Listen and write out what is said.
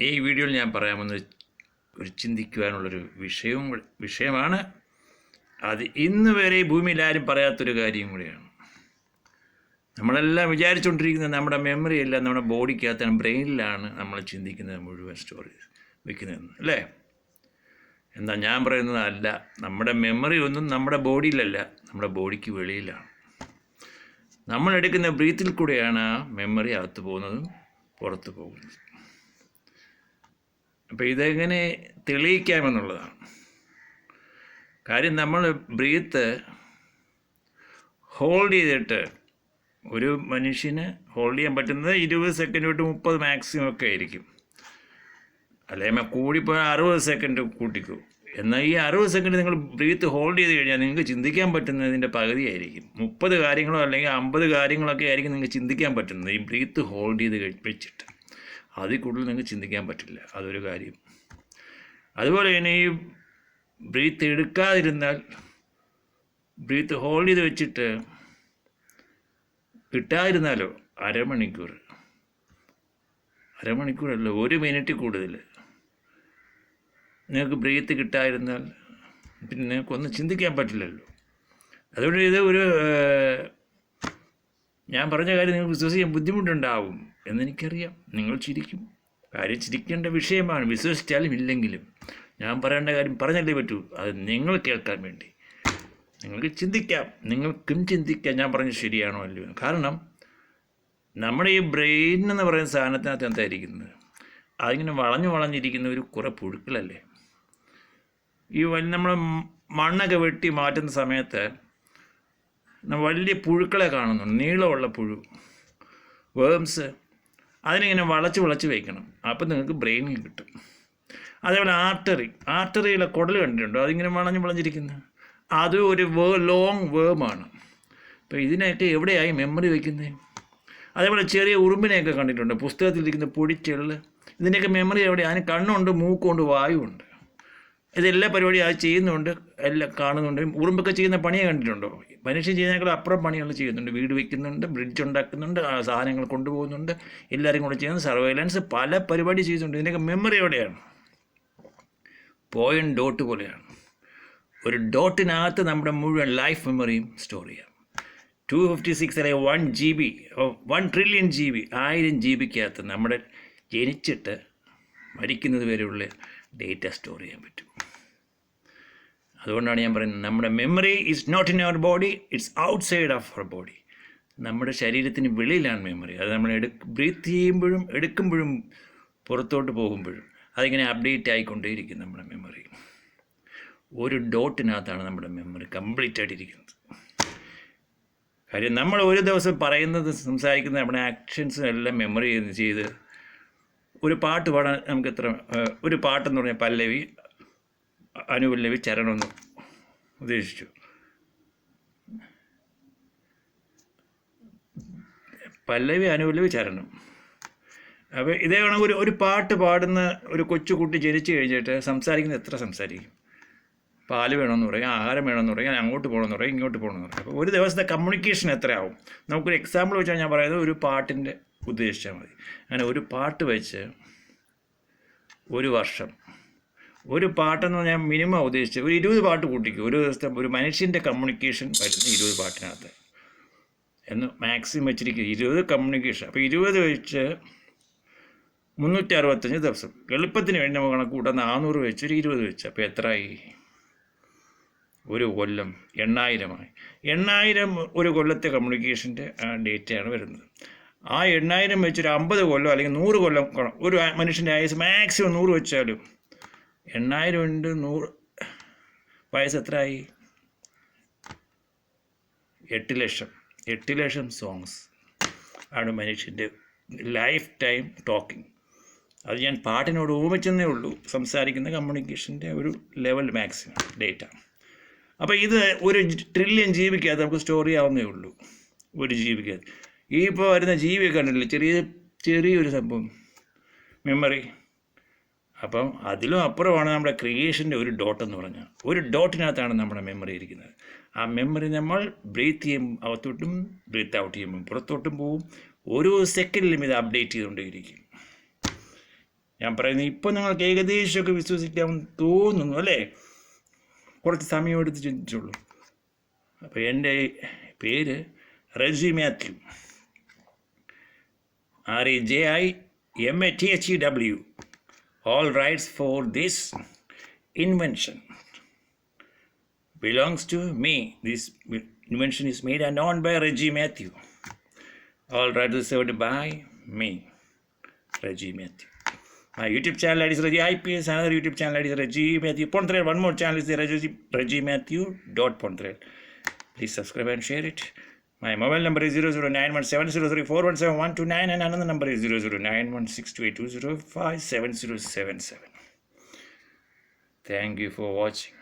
ഈ വീഡിയോയിൽ ഞാൻ പറയാമെന്ന് ഒരു ചിന്തിക്കുവാനുള്ളൊരു വിഷയമാണ്. അത് ഇന്ന് വരെ ഈ ഭൂമിയിൽ ആരും പറയാത്തൊരു കാര്യം കൂടിയാണ്. നമ്മളെല്ലാം വിചാരിച്ചുകൊണ്ടിരിക്കുന്നത് നമ്മുടെ മെമ്മറി എല്ലാം നമ്മുടെ ബോഡിക്കകത്താണ്, ബ്രെയിനിലാണ് നമ്മൾ ചിന്തിക്കുന്നത് മുഴുവൻ സ്റ്റോറി വയ്ക്കുന്നതെന്ന്, അല്ലേ? എന്നാൽ ഞാൻ പറയുന്നത് അല്ല, നമ്മുടെ മെമ്മറി ഒന്നും നമ്മുടെ ബോഡിയിലല്ല, നമ്മുടെ ബോഡിക്ക് വെളിയിലാണ്. നമ്മളെടുക്കുന്ന ബ്രീത്തിൽ കൂടെയാണ് ആ മെമ്മറി അകത്ത് പോകുന്നതും പുറത്ത് പോകുന്നത്. അപ്പോൾ ഇതെങ്ങനെ തെളിയിക്കാമെന്നുള്ളതാണ് കാര്യം. നമ്മൾ ബ്രീത്ത് ഹോൾഡ് ചെയ്തിട്ട്, ഒരു മനുഷ്യന് ഹോൾഡ് ചെയ്യാൻ പറ്റുന്നത് 20 സെക്കൻഡ് തൊട്ട് 30 മാക്സിമം ഒക്കെ ആയിരിക്കും, അല്ലെങ്കിൽ കൂടിപ്പോയാൽ 60 സെക്കൻഡ് കൂട്ടിക്കൂ. എന്നാൽ ഈ 60 സെക്കൻഡ് നിങ്ങൾ ബ്രീത്ത് ഹോൾഡ് ചെയ്ത് കഴിഞ്ഞാൽ നിങ്ങൾക്ക് ചിന്തിക്കാൻ പറ്റുന്നതിൻ്റെ പകുതിയായിരിക്കും. 30 കാര്യങ്ങളോ അല്ലെങ്കിൽ 50 കാര്യങ്ങളൊക്കെ ആയിരിക്കും നിങ്ങൾക്ക് ചിന്തിക്കാൻ പറ്റുന്നത് ഈ ബ്രീത്ത് ഹോൾഡ് ചെയ്ത് വെച്ചിട്ട്. അതിൽ കൂടുതൽ നിങ്ങൾക്ക് ചിന്തിക്കാൻ പറ്റില്ല, അതൊരു കാര്യം. അതുപോലെ തന്നെ ഈ ബ്രീത്ത് എടുക്കാതിരുന്നാൽ, ബ്രീത്ത് ഹോൾഡ് ചെയ്ത് വെച്ചിട്ട് കിട്ടാതിരുന്നാലോ അരമണിക്കൂറല്ല, 1 മിനിറ്റ് കൂടുതൽ നിങ്ങൾക്ക് ബ്രീത്ത് കിട്ടാതിരുന്നാൽ പിന്നെ നിങ്ങൾക്കൊന്നും ചിന്തിക്കാൻ പറ്റില്ലല്ലോ. അതുകൊണ്ട് ഇത് ഞാൻ പറഞ്ഞ കാര്യം നിങ്ങൾക്ക് വിശ്വസിക്കാൻ ബുദ്ധിമുട്ടുണ്ടാവും എന്നെനിക്കറിയാം. നിങ്ങൾ ചിരിക്കും, കാര്യം ചിരിക്കേണ്ട വിഷയമാണ്, വിശ്വസിച്ചാലും ഇല്ലെങ്കിലും. ഞാൻ പറയേണ്ട കാര്യം പറഞ്ഞല്ലേ പറ്റൂ, അത് നിങ്ങൾ കേൾക്കാൻ വേണ്ടി. നിങ്ങൾക്ക് ചിന്തിക്കാം, നിങ്ങൾക്കും ചിന്തിക്കാം ഞാൻ പറഞ്ഞത് ശരിയാണോ അല്ലയോ. കാരണം നമ്മുടെ ഈ ബ്രെയിൻ എന്ന് പറയുന്ന സാധനത്തിനകത്ത് എന്തായിരിക്കുന്നത്, അതിങ്ങനെ വളഞ്ഞിരിക്കുന്ന കുറേ പുഴുക്കളല്ലേ. ഈ നമ്മൾ മണ്ണൊക്കെ വെട്ടി മാറ്റുന്ന സമയത്ത് വലിയ പുഴുക്കളെ കാണുന്നുണ്ട്, നീളമുള്ള പുഴു, വേംസ്. അതിനിങ്ങനെ വളച്ച് വയ്ക്കണം, അപ്പം നിങ്ങൾക്ക് ബ്രെയിനിൽ കിട്ടും. അതേപോലെ ആർട്ടറിയിലെ കുടൽ കണ്ടിട്ടുണ്ടോ, അതിങ്ങനെ വളഞ്ഞിരിക്കുന്നത്, അത് ഒരു ലോങ് വേമാണ്. അപ്പോൾ ഇതിനൊക്കെ എവിടെയായി മെമ്മറി വയ്ക്കുന്നത്? അതേപോലെ ചെറിയ ഉറുമ്പിനെയൊക്കെ കണ്ടിട്ടുണ്ട്, പുസ്തകത്തിലിരിക്കുന്ന പൊടിച്ചെള്ള്. ഇതിൻ്റെയൊക്കെ മെമ്മറി എവിടെയാണ്? അതിന് കണ്ണുണ്ട്, മൂക്കുണ്ട്, വായുണ്ട്. ഇതെല്ലാ പരിപാടിയും അത് ചെയ്യുന്നുണ്ട്, എല്ലാം കാണുന്നുണ്ട്. ഉറുമ്പൊക്കെ ചെയ്യുന്ന പണിയെ കണ്ടിട്ടുണ്ടോ? മനുഷ്യൻ ചെയ്യുന്നതിനേക്കാൾ അപ്പുറം പണികൾ ചെയ്യുന്നുണ്ട്. വീട് വയ്ക്കുന്നുണ്ട്, ബ്രിഡ്ജ് ഉണ്ടാക്കുന്നുണ്ട്, സാധനങ്ങൾ കൊണ്ടുപോകുന്നുണ്ട്, എല്ലാവരും കൂടെ ചെയ്യുന്നത് സർവൈലൻസ്, പല പരിപാടി ചെയ്യുന്നുണ്ട്. ഇതിൻ്റെയൊക്കെ മെമ്മറി എവിടെയാണ്? പോയിൻ്റ് ഡോട്ട് പോലെയാണ്. ഒരു ഡോട്ടിനകത്ത് നമ്മുടെ മുഴുവൻ ലൈഫ് മെമ്മറിയും സ്റ്റോർ ചെയ്യാം. 256 അല്ലെങ്കിൽ 1 GB, 1 ട്രില്യൺ GB, 1000 GB നമ്മുടെ ജനിച്ചിട്ട് മരിക്കുന്നത് വരെയുള്ള ഡേറ്റ സ്റ്റോർ ചെയ്യാൻ പറ്റും. അതുകൊണ്ടാണ് ഞാൻ പറയുന്നത്, നമ്മുടെ memory is not in our body, it's outside of our body. നമ്മുടെ ശരീരത്തിന് വെളിയിലാണ് മെമ്മറി. അത് നമ്മൾ ബ്രീത്ത് ചെയ്യുമ്പോഴും എടുക്കുമ്പോഴും പുറത്തോട്ട് പോകുമ്പോഴും അതിങ്ങനെ അപ്ഡേറ്റ് ആയിക്കൊണ്ടേയിരിക്കും നമ്മുടെ മെമ്മറി. ഒരു ഡോട്ടിനകത്താണ് നമ്മുടെ മെമ്മറി കംപ്ലീറ്റ് ആയിട്ടിരിക്കുന്നത്. കാര്യം നമ്മൾ ഒരു ദിവസം പറയുന്നത്, സംസാരിക്കുന്നത്, നമ്മുടെ ആക്ഷൻസും എല്ലാം മെമ്മറി ചെയ്ത് ഒരു പാട്ട് പാടാൻ നമുക്ക് ഒരു പാട്ടെന്ന് പറഞ്ഞാൽ പല്ലവി, അനുപല്ലവി, ചരണമെന്ന് ഉദ്ദേശിച്ചു. പല്ലവി, അനുപല്ലവി, ചരണം. അപ്പോൾ ഇതേ കണക്ക് ഒരു പാട്ട് പാടുന്ന ഒരു കൊച്ചുകുട്ടി ജനിച്ചു കഴിഞ്ഞിട്ട് സംസാരിക്കുന്നത് എത്ര സംസാരിക്കും? പാല് വേണമെന്ന് പറയും, ആഹാരം വേണമെന്ന് പറയും, അങ്ങോട്ട് പോകണമെന്ന് പറയും, ഇങ്ങോട്ട് പോകണമെന്ന് പറയും. അപ്പോൾ ഒരു ദിവസത്തെ കമ്മ്യൂണിക്കേഷൻ എത്രയാവും? നമുക്കൊരു എക്സാമ്പിൾ വെച്ചാൽ ഞാൻ പറയുന്നത് ഒരു പാട്ടിൻ്റെ ഉദ്ദേശിച്ചാൽ മതി. അങ്ങനെ ഒരു പാട്ട് വെച്ച് ഒരു വർഷം, ഒരു പാട്ടെന്ന് പറഞ്ഞാൽ മിനിമം ഉദ്ദേശിച്ച് ഒരു 20 പാട്ട് കൂട്ടിക്കും. ഒരു ദിവസത്തെ ഒരു മനുഷ്യൻ്റെ കമ്മ്യൂണിക്കേഷൻ വരുന്ന 20 പാട്ടിനകത്ത് എന്ന് മാക്സിമം വെച്ചിരിക്കുക. 20 കമ്മ്യൂണിക്കേഷൻ. അപ്പോൾ 20 വെച്ച് 365 ദിവസം. എളുപ്പത്തിന് വേണ്ടി നമുക്ക് കണക്ക് കൂട്ടാൻ 400 വെച്ച് ഒരു 20 വെച്ച്, അപ്പോൾ എത്രയായി? ഒരു കൊല്ലം 8000 8000 ഒരു കൊല്ലത്തെ കമ്മ്യൂണിക്കേഷൻ്റെ ഡേറ്റയാണ് വരുന്നത്. ആ 8000 വെച്ചൊരു 50 കൊല്ലം അല്ലെങ്കിൽ 100 കൊല്ലം ഒരു മനുഷ്യൻ്റെ ആയുസ് മാക്സിമം 100 വെച്ചാലും 8000 × 100 വയസ്സ് എത്രയായി? 8 ലക്ഷം. 8 ലക്ഷം സോങ്സ് ആണ് മനുഷ്യൻ്റെ ലൈഫ് ടൈം ടോക്കിംഗ്. അത് ഞാൻ പാട്ടിനോട് ഊമിച്ചെന്നേ ഉള്ളൂ. സംസാരിക്കുന്ന കമ്മ്യൂണിക്കേഷൻ്റെ ഒരു ലെവൽ മാക്സിമം ഡേറ്റ. അപ്പോൾ ഇത് ഒരു ട്രില്യൺ ജീവിക്കകത്ത് നമുക്ക് സ്റ്റോർ ചെയ്യാവുന്നേ ഉള്ളൂ. ഒരു ജീവിക്കകത്ത് ഈ ഇപ്പോൾ വരുന്ന ജീവിയെ കണ്ടിട്ടില്ല, ചെറിയൊരു സംഭവം മെമ്മറി. അപ്പം അതിലും അപ്പുറമാണ് നമ്മുടെ ക്രിയേഷൻ്റെ ഒരു ഡോട്ടെന്ന് പറഞ്ഞാൽ. ഒരു ഡോട്ടിനകത്താണ് നമ്മുടെ മെമ്മറി ഇരിക്കുന്നത്. ആ മെമ്മറി നമ്മൾ ബ്രീത്ത് ചെയ്യുമ്പോൾ അകത്തോട്ടും ബ്രീത്ത് ഔട്ട് ചെയ്യുമ്പോൾ പുറത്തോട്ടും പോവും. ഓരോ സെക്കൻഡിലും ഇത് അപ്ഡേറ്റ് ചെയ്തുകൊണ്ടേയിരിക്കും. ഞാൻ പറയുന്നത് ഇപ്പോൾ നിങ്ങൾക്ക് ഏകദേശമൊക്കെ വിശ്വസിക്കാമെന്ന് തോന്നുന്നു അല്ലേ? കുറച്ച് സമയം എടുത്ത് ചിന്തിച്ചുള്ളൂ. അപ്പോൾ എൻ്റെ പേര് Reji Mathew, REJIMATHEW. All rights for this invention belongs to me. This invention is made and owned by Reggie Matthew. All rights reserved by me, Reggie Matthew. My YouTube channel ID is Reggie IPS. Another YouTube channel ID is Reggie Matthew Pontrel. One more channel is Reggie Matthew .Pontrel. Please subscribe and share it. My mobile number is 00917034171129 and another number is 00916282057077. Thank you for watching.